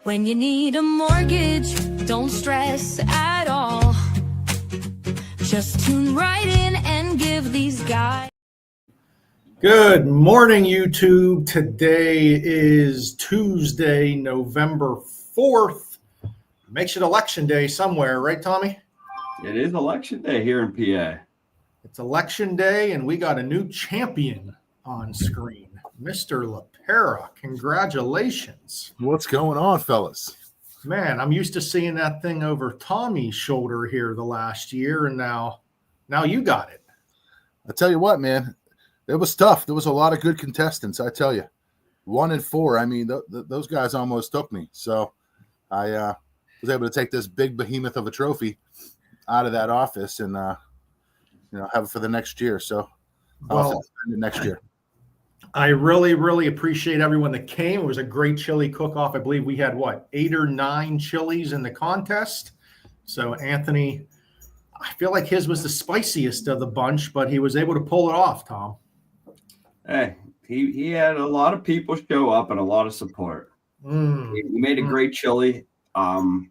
When you need a mortgage, don't stress at all. Just tune right in and give these guys. Good morning, YouTube. Today is Tuesday, November 4th. Makes it election day somewhere, right, Tommy? It is election day here in PA. It's election day, and we got a new champion on screen, Mr. LaPera. Congratulations. What's going on, fellas? Man, I'm used to seeing that thing over Tommy's shoulder here the last year, and now you got it. I tell you what, man, it was tough. There was a lot of good contestants, I tell you. 1 and 4. I mean, those guys almost took me. So I was able to take this big behemoth of a trophy out of that office and have it for the next year. So I'll have to spend it next year. I really, really appreciate everyone that came. It was a great chili cook-off. I believe we had, 8 or 9 chilies in the contest. So Anthony, I feel like his was the spiciest of the bunch, but he was able to pull it off, Tom. Hey, he had a lot of people show up and a lot of support. He made a great chili. I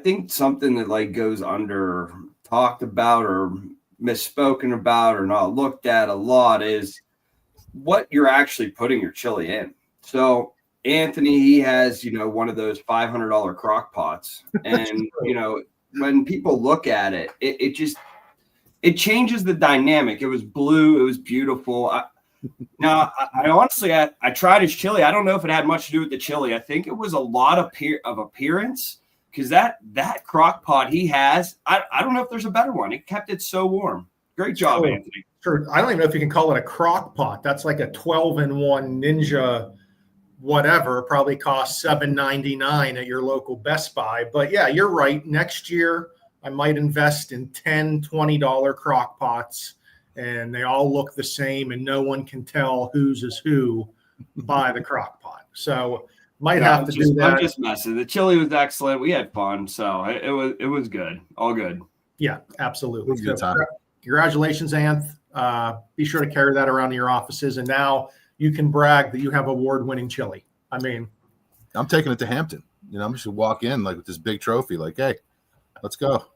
think something that goes under talked about or misspoken about or not looked at a lot is what you're actually putting your chili in. So Anthony, he has, one of those $500 crock pots. And, when people look at it, it changes the dynamic. It was blue. It was beautiful. I honestly, I tried his chili. I don't know if it had much to do with the chili. I think it was a lot of appearance. Because that crock pot he has, I don't know if there's a better one. It kept it so warm. Great job, Anthony. Sure. I don't even know if you can call it a crock pot. That's like a 12-in-1 Ninja whatever. Probably costs $7.99 at your local Best Buy. But yeah, you're right. Next year, I might invest in $10, $20 crock pots, and they all look the same, and no one can tell whose is who by the crock pot. So might have to do that. I'm just messing. The chili was excellent. We had fun, so it was good. All good. Yeah, absolutely. It was a good time. Congratulations, Anth. Be sure to carry that around to your offices, and now you can brag that you have award-winning chili. I mean, I'm taking it to Hampton. I'm just gonna walk in with this big trophy, hey, let's go.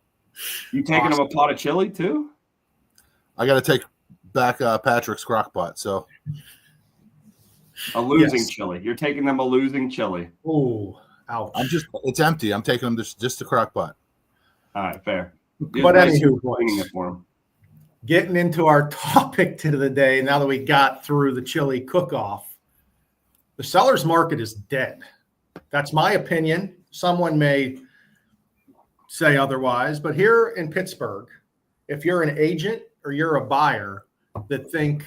You taking them a pot of chili too? I got to take back Patrick's crock pot, so. A losing chili. You're taking them a losing chili. Oh, ouch. It's empty. I'm taking them just a crock pot. All right, fair. But anywho, getting into our topic to the day, now that we got through the chili cook-off, the seller's market is dead. That's my opinion. Someone may say otherwise, but here in Pittsburgh, if you're an agent or you're a buyer that think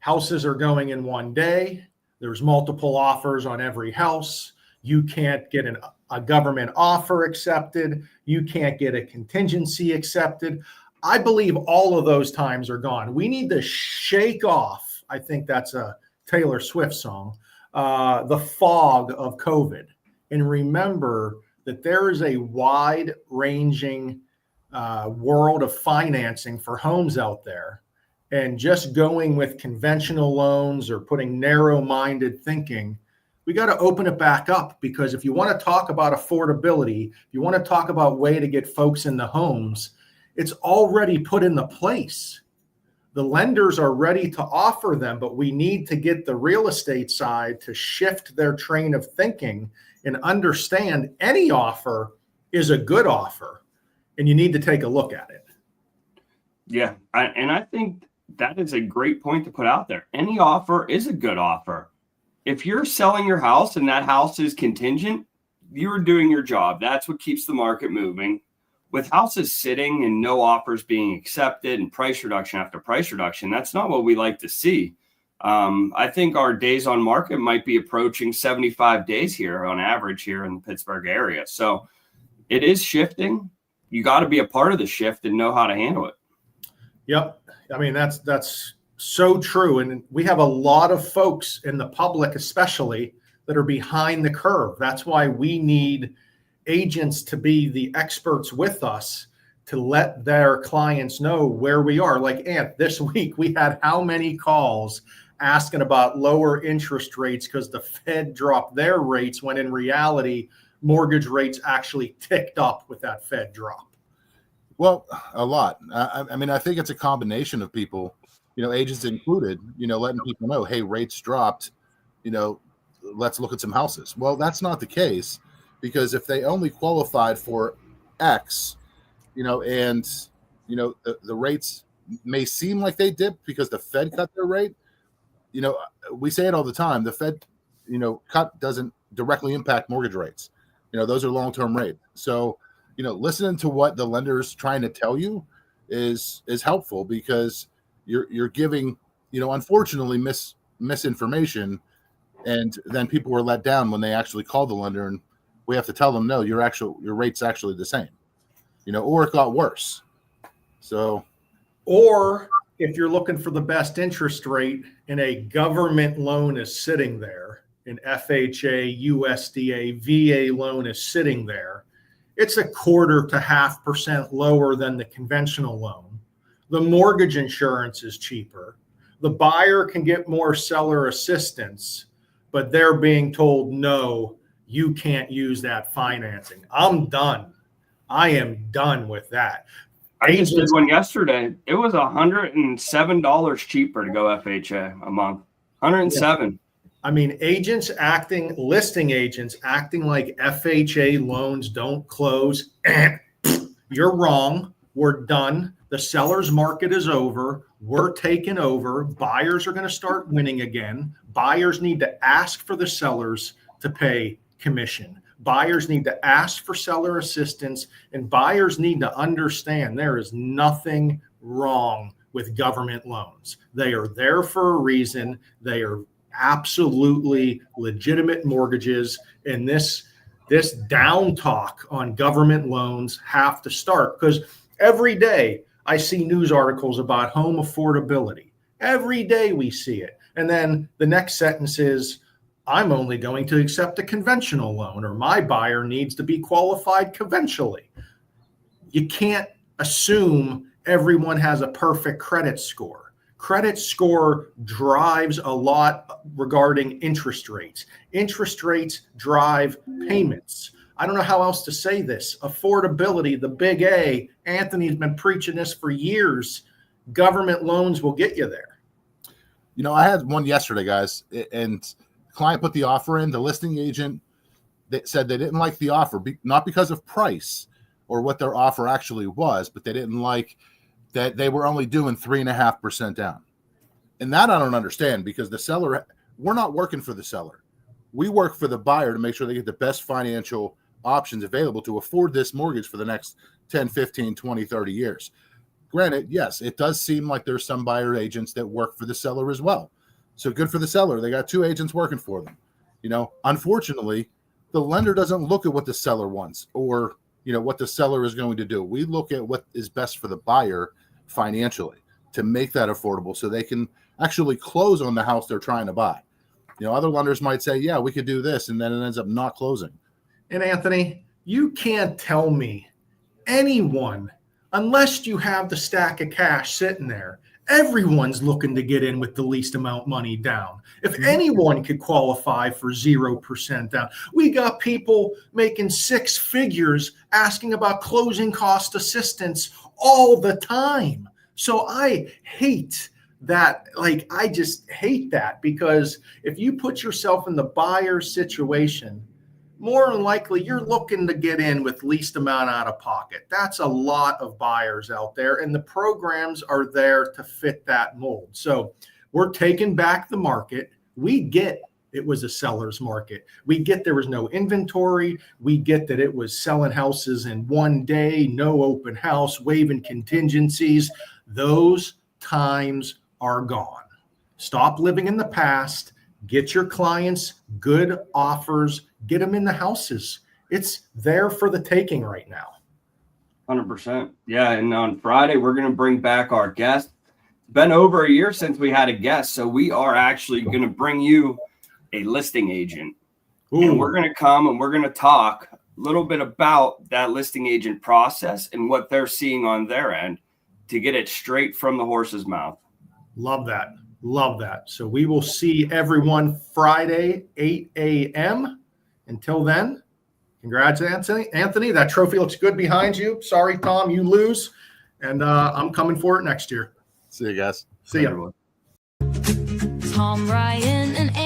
houses are going in one day, there's multiple offers on every house. You can't get a government offer accepted. You can't get a contingency accepted. I believe all of those times are gone. We need to shake off, I think that's a Taylor Swift song, the fog of COVID. And remember that there is a wide-ranging world of financing for homes out there. And just going with conventional loans or putting narrow-minded thinking, we got to open it back up, because if you want to talk about affordability, if you want to talk about way to get folks in the homes, it's already put into place. The lenders are ready to offer them, but we need to get the real estate side to shift their train of thinking and understand any offer is a good offer, and you need to take a look at it. Yeah, I think that is a great point to put out there. Any offer is a good offer. If you're selling your house and that house is contingent, you're doing your job. That's what keeps the market moving. With houses sitting and no offers being accepted and price reduction after price reduction, that's not what we like to see. I think our days on market might be approaching 75 days here on average here in the Pittsburgh area. So it is shifting. You got to be a part of the shift and know how to handle it. Yep. I mean, that's so true. And we have a lot of folks in the public, especially, that are behind the curve. That's why we need agents to be the experts with us to let their clients know where we are. Like, Ant, this week we had how many calls asking about lower interest rates because the Fed dropped their rates, when in reality, mortgage rates actually ticked up with that Fed drop. Well, a lot. I mean, I think it's a combination of people, agents included, letting people know, hey, rates dropped, let's look at some houses. Well, that's not the case, because if they only qualified for X, and, the rates may seem like they dipped because the Fed cut their rate. We say it all the time. The Fed, cut doesn't directly impact mortgage rates. Those are long-term rates. So, listening to what the lender is trying to tell you is helpful, because you're giving, unfortunately misinformation, and then people were let down when they actually call the lender, and we have to tell them, no, your rate's actually the same, or it got worse. So, or if you're looking for the best interest rate and a government loan is sitting there, an FHA, USDA, VA loan is sitting there, it's 1/4 to 0.5% lower than the conventional loan. The mortgage insurance is cheaper. The buyer can get more seller assistance, but they're being told, no, you can't use that financing. I'm done. I am done with that. I just did one yesterday. It was $107 cheaper to go FHA a month. 107. I mean, listing agents acting like FHA loans don't close. You're wrong. We're done. The seller's market is over. We're taking over. Buyers are going to start winning again. Buyers need to ask for the sellers to pay commission. Buyers need to ask for seller assistance, and buyers need to understand there is nothing wrong with government loans. They are there for a reason. They are absolutely legitimate mortgages, and this down talk on government loans have to start, because every day I see news articles about home affordability. Every day we see it, and then the next sentence is, I'm only going to accept a conventional loan, or my buyer needs to be qualified conventionally. You can't assume everyone has a perfect credit score. Credit score drives a lot regarding interest rates. Interest rates drive payments. I don't know how else to say this. Affordability, the big A. Anthony's been preaching this for years. Government loans will get you there. I had one yesterday, guys, and the client put the offer in. The listing agent said they didn't like the offer, not because of price or what their offer actually was, but they didn't like that they were only doing 3.5% down. And that I don't understand, because the seller, we're not working for the seller. We work for the buyer to make sure they get the best financial options available to afford this mortgage for the next 10, 15, 20, 30 years. Granted, yes, it does seem like there's some buyer agents that work for the seller as well. So good for the seller. They got 2 agents working for them. Unfortunately, the lender doesn't look at what the seller wants or, what the seller is going to do. We look at what is best for the buyer financially to make that affordable so they can actually close on the house they're trying to buy. Other lenders might say, yeah, we could do this, and then it ends up not closing. And Anthony, you can't tell me anyone, unless you have the stack of cash sitting there, everyone's looking to get in with the least amount money down. If anyone could qualify for 0% down, we got people making 6 figures asking about closing cost assistance all the time. So I hate that. I just hate that, because if you put yourself in the buyer's situation, more than likely you're looking to get in with least amount out of pocket. That's a lot of buyers out there, and the programs are there to fit that mold. So we're taking back the market. We get it was a seller's market. We get there was no inventory. We get that it was selling houses in one day, no open house, waiving contingencies. Those times are gone. Stop living in the past. Get your clients good offers. Get them in the houses. It's there for the taking right now. 100%. Yeah. And on Friday, we're going to bring back our guest. It's been over a year since we had a guest. So we are actually going to bring you a listing agent. Ooh. And we're going to come and we're going to talk a little bit about that listing agent process and what they're seeing on their end to get it straight from the horse's mouth. Love that. Love that. So we will see everyone Friday, 8 a.m. Until then, congrats, Anthony. That trophy looks good behind you. Sorry, Tom, you lose. And I'm coming for it next year. See you guys. See ya. Everyone. Tom, Ryan, and